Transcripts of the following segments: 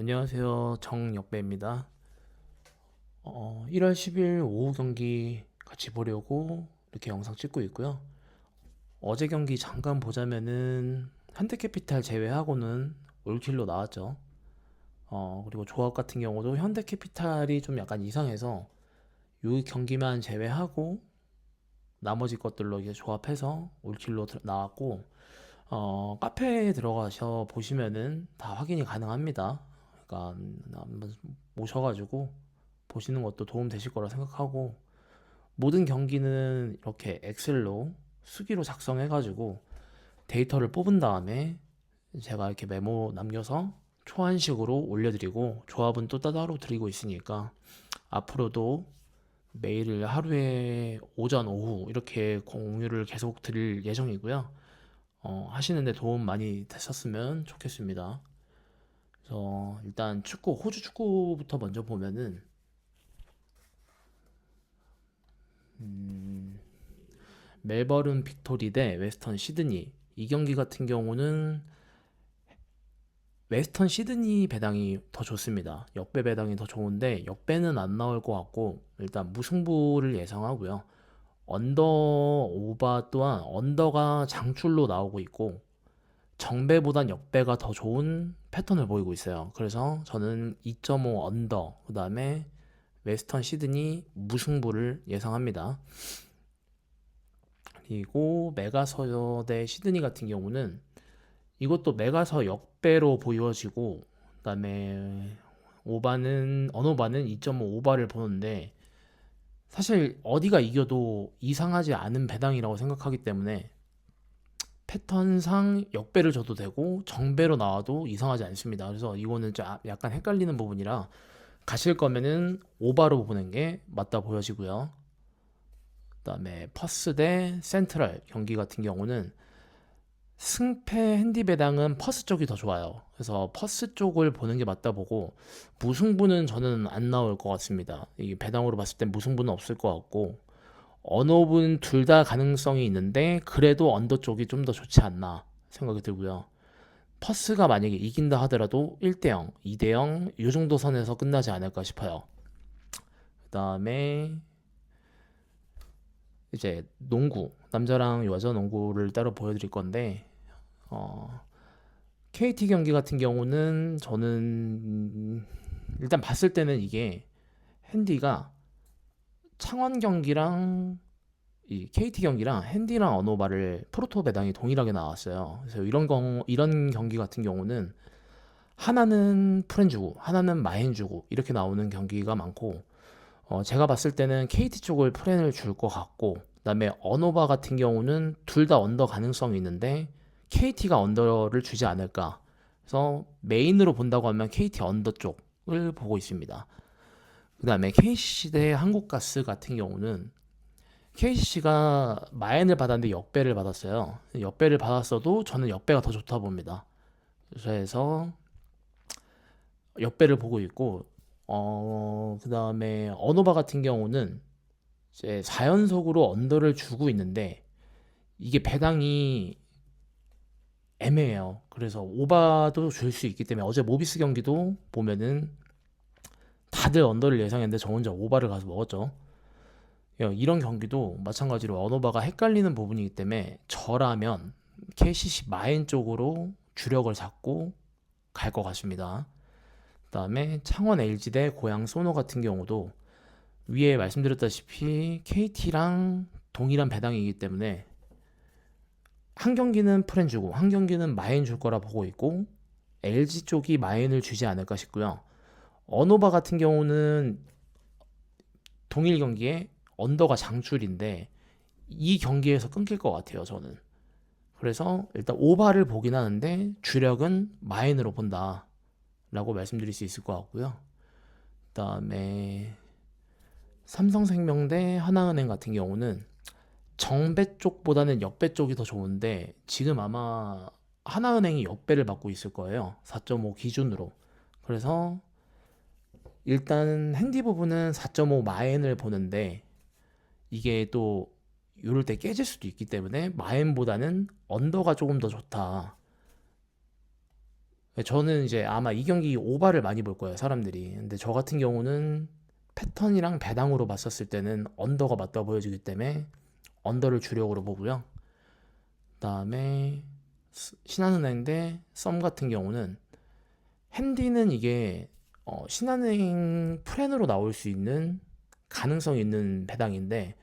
안녕하세요. 정역배입니다. 1월 10일 오후 경기 같이 보려고 이렇게 영상 찍고 있고요. 어제 경기 잠깐 보자면은 현대캐피탈 제외하고는 올킬로 나왔죠. 그리고 조합 같은 경우도 현대캐피탈이 좀 약간 이상해서 이 경기만 제외하고 나머지 것들로 이제 조합해서 올킬로 나왔고, 카페에 들어가서 보시면은 다 확인이 가능합니다. 그러니까 한번 모셔가지고 보시는 것도 도움 되실 거라 생각하고, 모든 경기는 이렇게 엑셀로 수기로 작성해가지고 데이터를 뽑은 다음에 제가 이렇게 메모 남겨서 초안식으로 올려드리고, 조합은 또 따로 드리고 있으니까 앞으로도 매일 하루에 오전 오후 이렇게 공유를 계속 드릴 예정이고요. 하시는데 도움 많이 되셨으면 좋겠습니다. 그래서 일단 축구, 호주 축구부터 먼저 보면은, 멜버른 빅토리 대 웨스턴 시드니, 이 경기 같은 경우는 웨스턴 시드니 배당이 더 좋습니다. 역배 배당이 더 좋은데 역배는 안 나올 것 같고, 일단 무승부를 예상하고요. 언더 오바 또한 언더가 장출로 나오고 있고, 정배보단 역배가 더 좋은 패턴을 보이고 있어요. 그래서 저는 2.5 언더, 그 다음에 웨스턴 시드니 무승부를 예상합니다. 그리고 메가서 대 시드니 같은 경우는 이것도 메가서 역배로 보여지고, 그 다음에 언오바는 2.5 오바를 보는데, 사실 어디가 이겨도 이상하지 않은 배당이라고 생각하기 때문에 패턴상 역배를 줘도 되고 정배로 나와도 이상하지 않습니다. 그래서 이거는 좀 약간 헷갈리는 부분이라 가실 거면은 오바로 보는 게 맞다 보여지고요. 그다음에 퍼스 대 센트럴 경기 같은 경우는 승패 핸디 배당은 퍼스 쪽이 더 좋아요. 그래서 퍼스 쪽을 보는 게 맞다 보고, 무승부는 저는 안 나올 것 같습니다. 이 배당으로 봤을 땐 무승부는 없을 것 같고, 언업은 둘 다 가능성이 있는데 그래도 언더 쪽이 좀 더 좋지 않나 생각이 들고요. 퍼스가 만약에 이긴다 하더라도 1대0, 2대0 이 정도 선에서 끝나지 않을까 싶어요. 그 다음에 이제 농구, 남자랑 여자 농구를 따로 보여드릴 건데, 어, KT 경기 같은 경우는 저는 일단 봤을 때는 이게 핸디가 창원 경기랑 이 KT 경기랑 핸디랑 언어바를 프로토 배당이 동일하게 나왔어요. 그래서 이런 경기 같은 경우는 하나는 프렌 주고 하나는 마인 주고 이렇게 나오는 경기가 많고, 제가 봤을 때는 KT 쪽을 프렌을 줄 것 같고, 그다음에 언어바 같은 경우는 둘 다 언더 가능성이 있는데 KT가 언더를 주지 않을까. 그래서 메인으로 본다고 하면 KT 언더 쪽을 보고 있습니다. 그다음에 KCC 대 한국가스 같은 경우는 KCC가 마인을 받았는데 역배를 받았어요. 역배를 받았어도 저는 역배가 더 좋다 봅니다. 그래서 역배를 보고 있고, 그 다음에 어노바 같은 경우는 이제 4연속으로 언더를 주고 있는데 이게 배당이 애매해요. 그래서 오바도 줄 수 있기 때문에 어제 모비스 경기도 보면은 다들 언더를 예상했는데 저 혼자 오바를 가서 먹었죠. 이런 경기도 마찬가지로 언어바가 헷갈리는 부분이기 때문에 저라면 KCC 마인 쪽으로 주력을 잡고 갈 것 같습니다. 그다음에 창원 LG 대 고양 소노 같은 경우도 위에 말씀드렸다시피 KT랑 동일한 배당이기 때문에 한 경기는 프렌 주고 한 경기는 마인 줄 거라 보고 있고, LG 쪽이 마인을 주지 않을까 싶고요. 언어바 같은 경우는 동일 경기에 언더가 장출인데 이 경기에서 끊길 것 같아요, 저는. 그래서 일단 오바를 보긴 하는데 주력은 마인으로 본다라고 말씀드릴 수 있을 것 같고요. 그다음에 삼성생명 대 하나은행 같은 경우는 정배 쪽보다는 역배 쪽이 더 좋은데 지금 아마 하나은행이 역배를 받고 있을 거예요. 4.5 기준으로. 그래서 일단 핸디 부분은 4.5 마인을 보는데, 이게 또 이럴 때 깨질 수도 있기 때문에 마인보다는 언더가 조금 더 좋다. 저는 이제 아마 이 경기 오바를 많이 볼 거예요, 사람들이. 근데 저 같은 경우는 패턴이랑 배당으로 봤었을 때는 언더가 맞다 보여지기 때문에 언더를 주력으로 보고요. 그다음에 신한은행 대 썸 같은 경우는 핸디는 이게 신한은행 프렌으로 나올 수 있는 가능성 있는 배당인데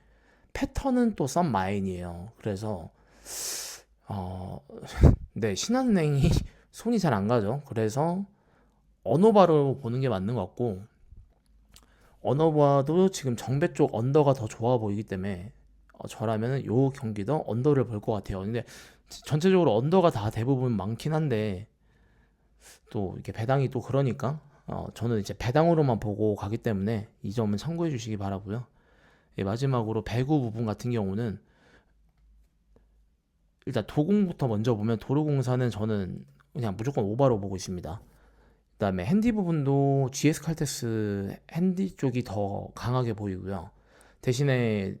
패턴은 또 썸 마인이에요. 그래서 어, 네, 신한은행이 손이 잘 안 가죠. 그래서 언어바로 보는 게 맞는 것 같고 언어바도 지금 정배 쪽 언더가 더 좋아 보이기 때문에 저라면은 요 경기도 언더를 볼 것 같아요. 근데 전체적으로 언더가 다 대부분 많긴 한데 또 이렇게 배당이 또 그러니까 저는 이제 배당으로만 보고 가기 때문에 이 점은 참고해 주시기 바라고요. 예, 마지막으로 배구 부분 같은 경우는 일단 도공부터 먼저 보면 도로공사는 저는 그냥 무조건 오바로 보고 있습니다. 그다음에 핸디 부분도 GS 칼텍스 핸디 쪽이 더 강하게 보이고요. 대신에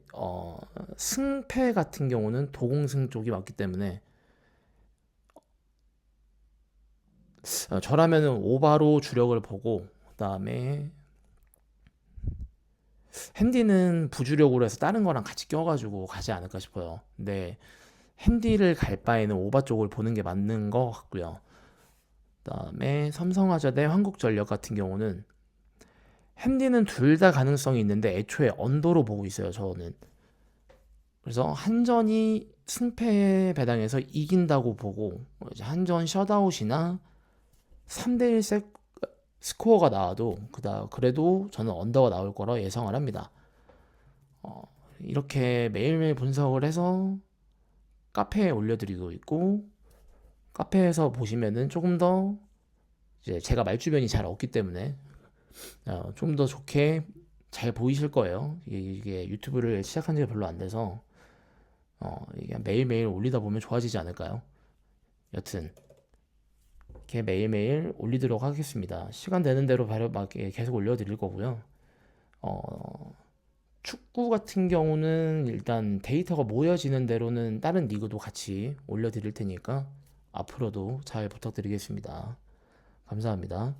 승패 같은 경우는 도공승 쪽이 맞기 때문에 저라면은 오바로 주력을 보고 그다음에 핸디는 부주력으로 해서 다른 거랑 같이 껴가지고 가지 않을까 싶어요. 근데 핸디를 갈 바에는 오바 쪽을 보는 게 맞는 것 같고요. 그다음에 삼성화재 대 한국전력 같은 경우는 핸디는 둘 다 가능성이 있는데 애초에 언더로 보고 있어요, 저는. 그래서 한전이 승패 배당에서 이긴다고 보고 이제 한전 셧아웃이나 3대1 스코어가 나와도 그래도 저는 언더가 나올 거라 예상을 합니다. 어, 이렇게 매일매일 분석을 해서 카페에 올려드리고 있고 카페에서 보시면은 조금 더 이제 제가 말주변이 잘 없기 때문에 좀 더 좋게 잘 보이실 거예요. 이게 유튜브를 시작한 지가 별로 안 돼서 이게 매일매일 올리다 보면 좋아지지 않을까요? 여튼 이렇게 매일매일 올리도록 하겠습니다. 시간 되는 대로 바로 막 계속 올려드릴 거고요. 어, 축구 같은 경우는 일단 데이터가 모여지는 대로는 다른 리그도 같이 올려드릴 테니까 앞으로도 잘 부탁드리겠습니다. 감사합니다.